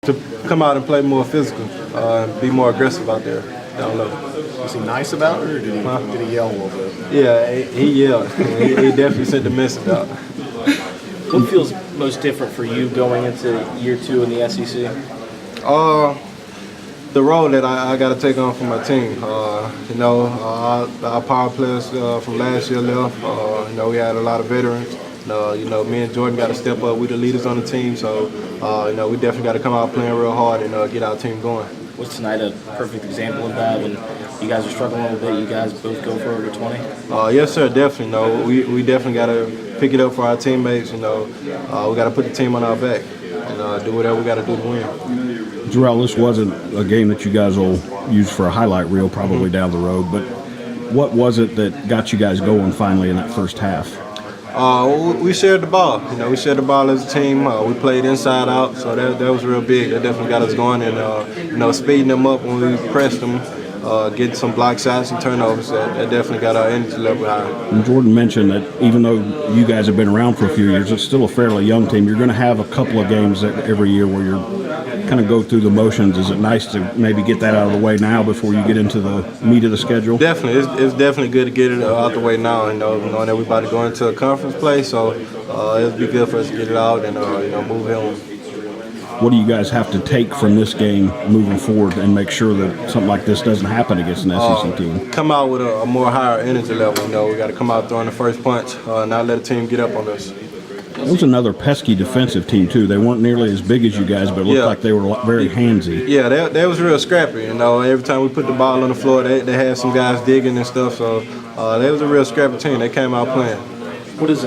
To come out and play more physical, be more aggressive out there down low. Was he nice about it, or did he yell a little bit? Yeah, he yelled. he definitely sent the message out. What feels most different for you going into year 2 in the SEC? The role that I got to take on for my team. Our power players from last year left. We had a lot of veterans. Me and Jordan got to step up. We the leaders on the team, so we definitely got to come out playing real hard and get our team going. Was tonight a perfect example of that? When you guys are struggling a little bit, you guys both go for over 20? Yes, sir, definitely. We definitely got to pick it up for our teammates. We got to put the team on our back and do whatever we got to do to win. Jarrell, this wasn't a game that you guys will use for a highlight reel probably down the road, but what was it that got you guys going finally in that first half? We shared the ball. We shared the ball as a team. We played inside out, so that was real big. That definitely got us going, and speeding them up when we pressed them, getting some block shots and turnovers. That definitely got our energy level high. And Jordan mentioned that even though you guys have been around for a few years, it's still a fairly young team. You're going to have a couple of games every year where you're kind of go through the motions. Is it nice to maybe get that out of the way now before you get into the meat of the schedule? Definitely. It's definitely good to get it out the way now, knowing everybody going to a conference play, so it'll be good for us to get it out and move on. What do you guys have to take from this game moving forward and make sure that something like this doesn't happen against an SEC team? Come out with a more higher energy level. We got to come out throwing the first punch, not let the team get up on us. It was another pesky defensive team, too. They weren't nearly as big as you guys, but it looked like they were very handsy. Yeah, they was real scrappy. Every time we put the ball on the floor, they had some guys digging and stuff. So they was a real scrappy team. They came out playing. What is